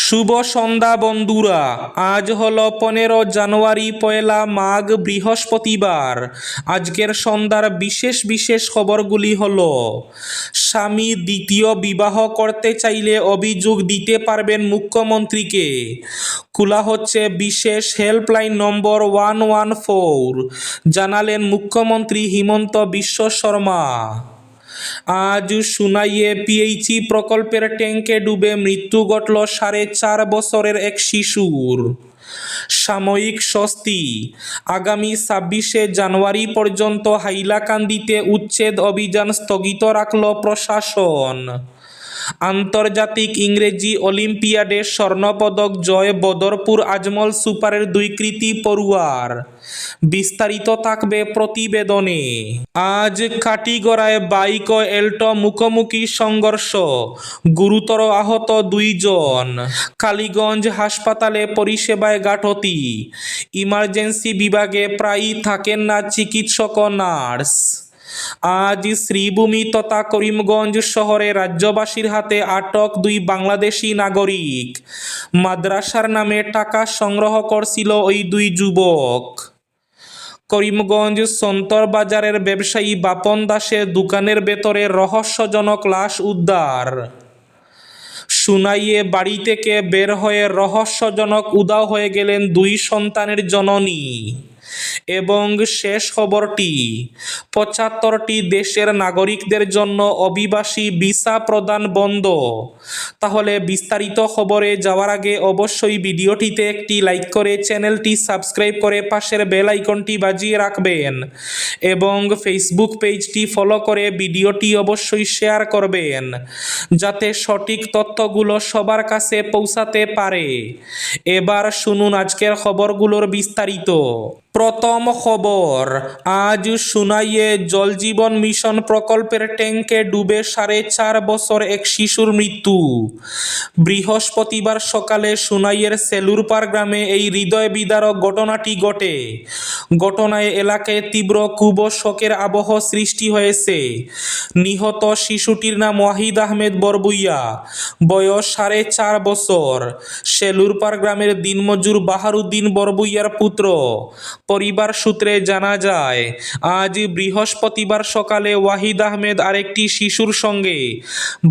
শুভ সন্ধ্যা বন্ধুরা। আজ হলো 15 জানুয়ারি, পয়লা মাঘ, বৃহস্পতিবার। আজকের সন্ধ্যার বিশেষ বিশেষ খবরগুলি হলো: স্বামী দ্বিতীয় বিবাহ করতে চাইলে অভিযোগ দিতে পারবেন মুখ্যমন্ত্রীকে। খোলা হচ্ছে বিশেষ হেল্পলাইন নম্বর 114, জানালেন মুখ্যমন্ত্রী হিমন্ত বিশ্ব শর্মা। আজ সুনাইয়ে পিএইচই প্রকল্পের ট্যাঙ্কে ডুবে মৃত্যু ঘটল 4.5 বছরের এক শিশুর। সাময়িক স্বস্তি, আগামী 26 জানুয়ারি পর্যন্ত হাইলাকান্দিতে উচ্ছেদ অভিযান স্থগিত রাখল প্রশাসন। আন্তর্জাতিক ইংরেজি অলিম্পিয়াডে স্বর্ণপদক জয় বদরপুর আজমল সুপারের 2 কৃতী পড়ুয়ার। বিস্তারিত থাকবে প্রতিবেদনে। আজ কাটিগড়ায় বাইক ও এল্টো মুখোমুখি সংঘর্ষ, গুরুতর আহত 2 জন। কালীগঞ্জ হাসপাতালে পরিষেবায় গাফিলতি, ইমার্জেন্সি বিভাগে প্রায়ই থাকেন না চিকিৎসক ও নার্স। আজ শ্রীভূমি তথা করিমগঞ্জ শহরে রাজ্যবাসীর হাতে আটক 2 বাংলাদেশি নাগরিক। মাদ্রাসার নামে টাকা সংগ্রহ করছিল ওই 2 যুবক। করিমগঞ্জ সন্তর বাজারের ব্যবসায়ী বাপন দাসের দোকানের ভেতরে রহস্যজনক লাশ উদ্ধার। সুনাইয়ে বাড়ি থেকে বের হয়ে রহস্যজনক উধাও হয়ে গেলেন 2 সন্তানের জননী। এবং শেষ খবরটি, 75টি দেশের নাগরিকদের জন্য অভিবাসী ভিসা প্রদান বন্ধ। তাহলে বিস্তারিত খবরে যাওয়ার আগে অবশ্যই ভিডিওটিতে একটি লাইক করে চ্যানেলটি সাবস্ক্রাইব করে পাশের বেল আইকনটি বাজিয়ে রাখবেন এবং ফেসবুক পেজটি ফলো করে ভিডিওটি অবশ্যই শেয়ার করবেন, যাতে সঠিক তথ্যগুলো সবার কাছে পৌঁছাতে পারে। এবার শুনুন আজকের খবরগুলোর বিস্তারিত। প্রথম খবর, আজ সুনাইয়ে জল জীবন মিশন প্রকল্পের ট্যাঙ্কে ডুবে 4.5 বছর এক শিশুর মৃত্যু। বৃহস্পতিবার সকালে সুনাইয়ের সেলুরপাড় গ্রামে এই হৃদয় বিদারক ঘটনাটি ঘটে। ঘটনায় এলাকায় তীব্র ক্ষোভ ও শোকের আবহ সৃষ্টি হয়েছে। নিহত শিশুটির নাম ওয়াহিদ আহমেদ বরবুইয়া, বয়স 4.5 বছর। সেলুরপাড় গ্রামের দিনমজুর বাহারুদ্দিন বরবুইয়ার পুত্র। পরিবার সূত্রে জানা যায়, আজ বৃহস্পতিবার সকালে ওয়াহিদ আহমেদ আরেকটি শিশুর সঙ্গে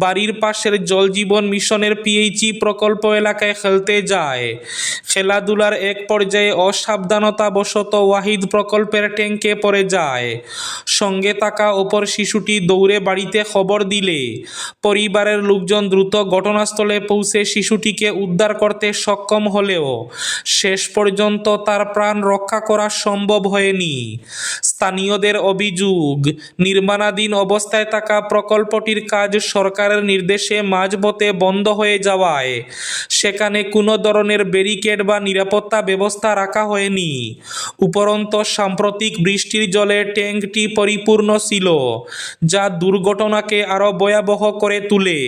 বাড়ির পাশের জল জীবন মিশনের পিএইচই প্রকল্প এলাকায় খেলতে যায়। খেলাধুলার এক পর্যায়ে অসাবধানতাবশত ওয়াহিদ প্রকল্পের ট্যাঙ্কে পড়ে যায়। সঙ্গে থাকা অপর শিশুটি দৌড়ে বাড়িতে খবর দিলে পরিবারের লোকজন দ্রুত ঘটনাস্থলে পৌঁছে শিশুটিকে উদ্ধার করতে সক্ষম হলেও শেষ পর্যন্ত তার প্রাণ রক্ষা করা সম্ভব হয়নি। স্থানীয়দের অভিযোগ, নির্মাণাধীন অবস্থায় থাকা প্রকল্পটির কাজ সরকারের নির্দেশে মাঝপথে বন্ধ হয়ে যাওয়ায় সেখানে কোনো ধরনের ব্যারিকেড বা নিরাপত্তা ব্যবস্থা রাখা হয়নি। উপরন্তু সাম্প্রতিক বৃষ্টির জলে ট্যাঙ্কটি পরিপূর্ণ ছিল, যা দুর্ঘটনাকে আরও ভয়াবহ করে তোলে।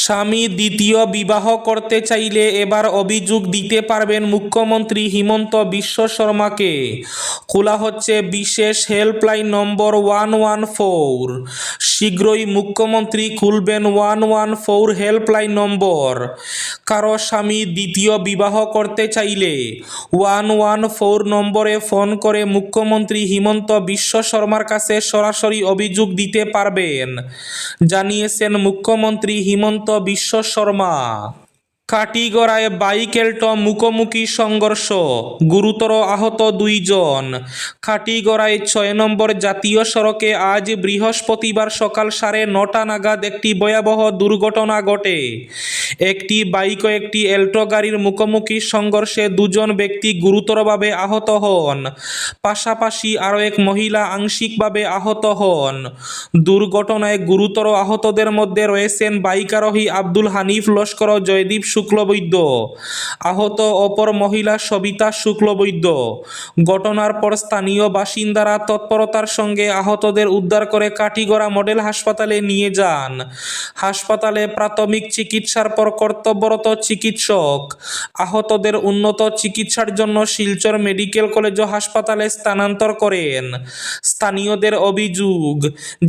স্বামী দ্বিতীয় বিবাহ করতে চাইলে এবার অভিযোগ দিতে পারবেন মুখ্যমন্ত্রী হিমন্ত বিশ্ব শর্মাকে। খোলা হচ্ছে বিশেষ হেল্পলাইন নম্বর 114। শীঘ্রই মুখ্যমন্ত্রী খুলবেন 114 হেল্পলাইন নম্বর। কারো স্বামী দ্বিতীয় বিবাহ করতে চাইলে 114 নম্বরে ফোন করে মুখ্যমন্ত্রী হিমন্ত বিশ্ব শর্মার কাছে সরাসরি অভিযোগ দিতে পারবেন, জানিয়েছেন মুখ্যমন্ত্রী হিমন্ত বিশ্ব শর্মা। কাটিগড়ায় বাইক এল্টো মুখোমুখি সংঘর্ষ, গুরুতর আহত 2 জন। কাটিগড়ায় 6 নম্বর জাতীয় সড়কে আজ বৃহস্পতিবার সকাল 9:30 নাগাদ একটি ভয়াবহ দুর্ঘটনা ঘটে। একটি বাইক ও একটি এল্টো গাড়ির মুখোমুখি সংঘর্ষে 2 জন ব্যক্তি গুরুতরভাবে আহত হন, পাশাপাশি আরও এক মহিলা আংশিকভাবে আহত হন। দুর্ঘটনায় গুরুতর আহতদের মধ্যে রয়েছেন বাইক আরোহী আব্দুল হানিফ লস্কর ও জয়দীপ শুক্লবৈদ্য। আহত অপর মহিলা সবিতা শুক্লবৈদ্য। ঘটনার পর স্থানীয় বাসিন্দারা তৎপরতার সঙ্গে আহতদের উদ্ধার করে কাটিগড়া মডেল হাসপাতালে নিয়ে যান। হাসপাতালে প্রাথমিক চিকিৎসার পর কর্তব্যরত চিকিৎসক আহতদের উন্নত চিকিৎসার জন্য শিলচর মেডিকেল কলেজ ও হাসপাতালে স্থানান্তর করেন। স্থানীয়দের অভিযোগ,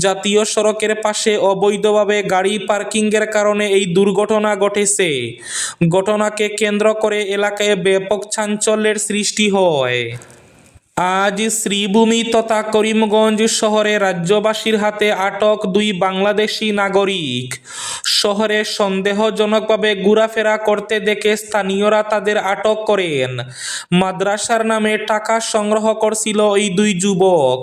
জাতীয় সড়কের পাশে অবৈধভাবে গাড়ি পার্কিংয়ের কারণে এই দুর্ঘটনা ঘটেছে। ঘটনাকে কেন্দ্র করে এলাকায় ব্যাপক চাঞ্চল্যের সৃষ্টি হয়। আজ শ্রীভূমি তথা করিমগঞ্জ শহরে রাজ্যবাসীর হাতে আটক দুই বাংলাদেশি নাগরিক। শহরে সন্দেহজনকভাবে ঘোরাফেরা করতে দেখে স্থানীয়রা তাদের আটক করেন। মাদ্রাসার নামে টাকা সংগ্রহ করছিল এই দুই যুবক।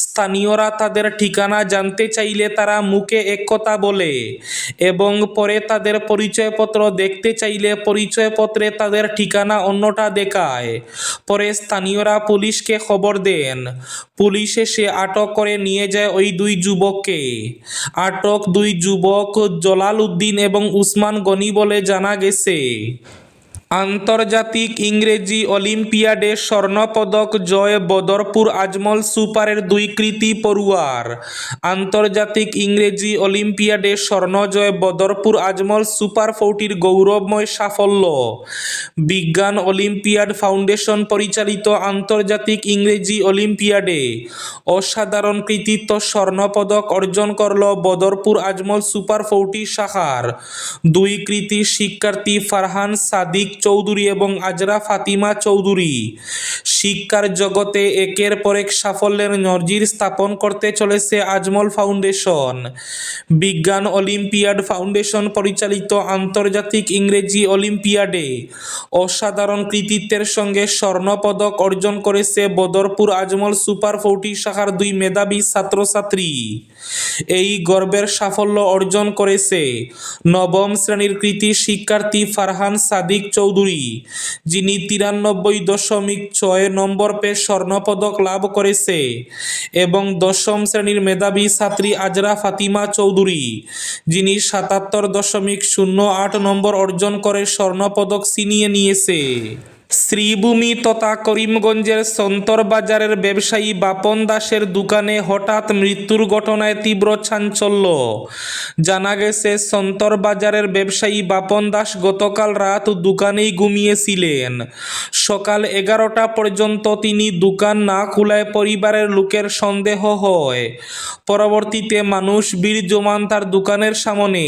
স্থানীয়রা তাদের ঠিকানা জানতে চাইলে তারা মুখে এক কথা বলে এবং পরে তাদের পরিচয়পত্র দেখতে চাইলে পরিচয়পত্রে তাদের ঠিকানা অন্যটা দেখায়। পরে স্থানীয়রা পুলিশকে খবর দেন। পুলিশ এসে আটক করে নিয়ে যায় ওই দুই যুবককে। আটক দুই যুবক জলাল উদ্দিন এবং উসমান গনি বলে জানা গেছে। আন্তর্জাতিক ইংরেজি অলিম্পিয়াডে স্বর্ণপদক জয় বদরপুর আজমল সুপারের দুই কৃতী পড়ুয়ার। আন্তর্জাতিক ইংরেজি অলিম্পিয়াডে স্বর্ণ জয় বদরপুর আজমল সুপার 40 গৌরবময় সাফল্য। বিজ্ঞান অলিম্পিয়াড ফাউন্ডেশন পরিচালিত আন্তর্জাতিক ইংরেজি অলিম্পিয়াডে অসাধারণ কৃতিত্ব স্বর্ণপদক অর্জন করল বদরপুর আজমল সুপার 40 শাখার দুই কৃতী শিক্ষার্থী ফারহান সাদিক চৌধুরী এবং আজরা ফাতিমা চৌধুরী। শিক্ষার জগতে একের পর এক সাফল্যের নজির স্থাপন করতে চলেছে আজমল ফাউন্ডেশন। বিজ্ঞান অলিম্পিয়াড ফাউন্ডেশন পরিচালিত আন্তর্জাতিক ইংরেজি অলিম্পিয়াডে অসাধারণ কৃতিত্বের সঙ্গে স্বর্ণপদক অর্জন করেছে বদরপুর আজমল সুপার 40 শাখার দুই মেধাবী ছাত্রছাত্রী। এই গর্বের সাফল্য অর্জন করেছে নবম শ্রেণীর কৃতী শিক্ষার্থী ফারহান সাদিক চৌধুরী, যিনি 93.6 নম্বর পেয়ে স্বর্ণপদক লাভ করেছে, এবং দশম শ্রেণীর মেধাবী ছাত্রী আজরা ফাতিমা চৌধুরী, যিনি 77.08 নম্বর অর্জন করে স্বর্ণপদক ছিনিয়ে নিয়েছে। শ্রীভূমি তথা করিমগঞ্জের সন্তর বাজারের ব্যবসায়ী বাপন দাসের দোকানে হঠাৎ মৃত্যুর ঘটনায় তীব্র চাঞ্চল্য। জানা গেছে, সন্তর বাজারের ব্যবসায়ী বাপন দাস গতকাল রাত দোকানেই ঘুমিয়েছিলেন। সকাল 11টা পর্যন্ত তিনি দোকান না খোলায় পরিবারের লোকের সন্দেহ হয়। পরবর্তীতে মানুষ ভিড় জমান তার দোকানের সামনে।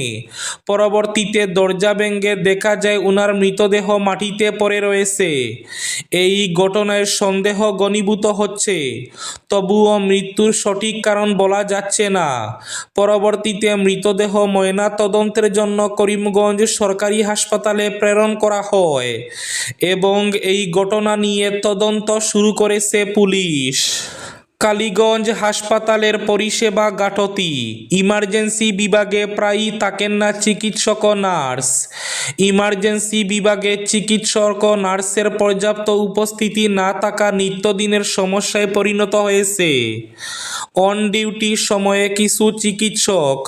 পরবর্তীতে দরজা ভেঙে দেখা যায় উনার মৃতদেহ মাটিতে পড়ে রয়েছে। এই ঘটনায় সন্দেহ ঘনীভূত হচ্ছে, তবুও মৃত্যুর সঠিক কারণ বলা যাচ্ছে না। পরবর্তীতে মৃতদেহ ময়না তদন্তের জন্য করিমগঞ্জ সরকারি হাসপাতালে প্রেরণ করা হয় এবং এই ঘটনা নিয়ে তদন্ত শুরু করেছে পুলিশ। কালীগঞ্জ হাসপাতালের পরিষেবা গাফিলতি। ইমার্জেন্সি বিভাগে প্রায়ই থাকেন না চিকিৎসক ও নার্স। ইমার্জেন্সি বিভাগে চিকিৎসক ও নার্সের পর্যাপ্ত উপস্থিতি না থাকা নিত্যদিনের সমস্যায় পরিণত হয়েছে। অন ডিউটি সময়ে কিছু চিকিৎসক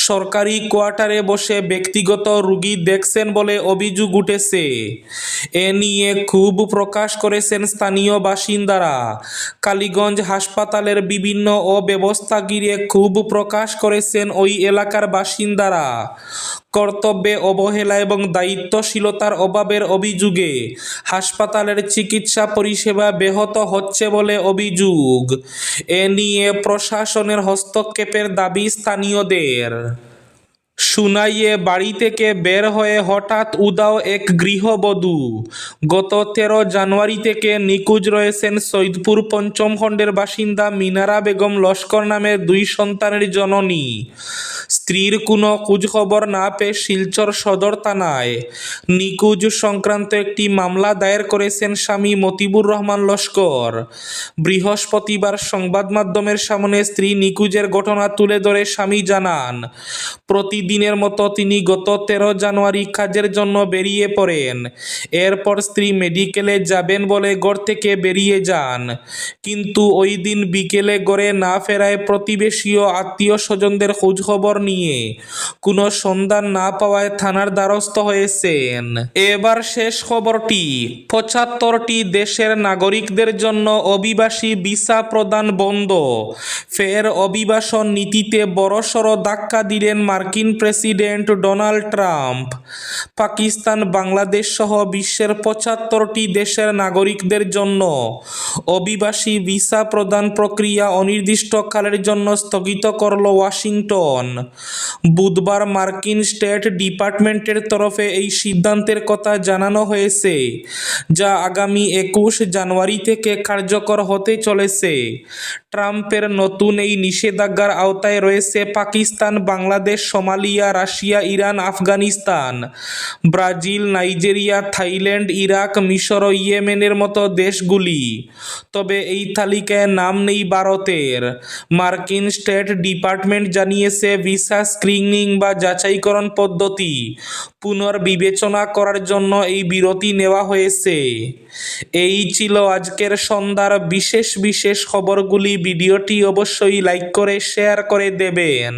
সরকারি কোয়ার্টারে বসে ব্যক্তিগত রোগী দেখছেন বলে অভিযোগ উঠেছে। এ নিয়ে ক্ষোভ প্রকাশ করেছেন স্থানীয় বাসিন্দারা। কালীগঞ্জ হাসপাতালের বিভিন্ন অব্যবস্থা ঘিরে ক্ষোভ প্রকাশ করেছেন ওই এলাকার বাসিন্দারা। কর্তব্যে অবহেলা এবং দায়িত্বশীলতার অভাবের অভিযোগে হাসপাতালের চিকিৎসা পরিষেবা ব্যাহত হচ্ছে বলে অভিযোগ। এ নিয়ে প্রশাসনের হস্তক্ষেপের দাবি স্থানীয়দের। সুনাইয়ে বাড়ি থেকে বের হয়ে হঠাৎ উধাও এক গৃহবধূ। গত 13 জানুয়ারি থেকে নিখোঁজ রয়েছেন সৈয়দপুর পঞ্চম খণ্ডের বাসিন্দা মিনারা বেগম লস্কর নামের 2 সন্তানের জননী। স্ত্রীর কোনো খোঁজখবর না পেয়ে শিলচর সদর থানায় নিখোঁজ সংক্রান্ত একটি মামলা দায়ের করেছেন স্বামী মতিবুর রহমান লস্কর। বৃহস্পতিবার সংবাদ মাধ্যমের সামনে স্ত্রী নিখোঁজের ঘটনা তুলে ধরে স্বামী জানান, প্রতিদিনের মতো তিনি গত 13 জানুয়ারি কাজের জন্য বেরিয়ে পড়েন। এরপর স্ত্রী মেডিকেলে যাবেন বলে ঘর থেকে বেরিয়ে যান, কিন্তু ওই দিন বিকেলে ঘরে না ফেরায় প্রতিবেশী ও আত্মীয় স্বজনদের খোঁজখবর নিয়ে কোনো সন্ধান না পাওয়ায় থানার দ্বারস্থ হয়েছেন। এবার শেষ খবরটি, 75টি দেশের নাগরিকদের জন্য অভিবাসী ভিসা প্রদান বন্ধ। ফের অভিবাসন নীতিতে বড়সড় ধাক্কা দিলেন মার্কিন president Donald Trump Pakistan, Bangladesh সহ বিশ্বের ৭৫টি দেশের নাগরিকদের জন্য অভিবাসী ভিসা প্রদান প্রক্রিয়া অনির্দিষ্টকালের জন্য স্থগিত করল ওয়াশিংটন। বুধবার মার্কিন স্টেট ডিপার্টমেন্টের তরফে এই সিদ্ধান্তের কথা জানানো হয়েছে, যা আগামী ২১ জানুয়ারি থেকে কার্যকর হতে চলেছে। ট্রাম্পের নতুন এই নিষেধাজ্ঞার আওতায় রয়েছে Pakistan, Bangladesh, Somalia, Russia, Iran, Afghanistan, Brazil, Nigeria, Thailand, Iraq, মিশর ও ইয়েমেনের মতো দেশগুলি। তবে এই তালিকায় নাম নেই ভারতের। মার্কিন স্টেট ডিপার্টমেন্ট জানিয়েছে, ভিসা স্ক্রিনিং বা যাচাইকরণ পদ্ধতি পুনর্বিবেচনা করার জন্য এই বিরতি নেওয়া হয়েছে। এই ছিল আজকের সন্ধ্যার বিশেষ খবরগুলি। ভিডিওটি অবশ্যই লাইক করে শেয়ার করে দেবেন।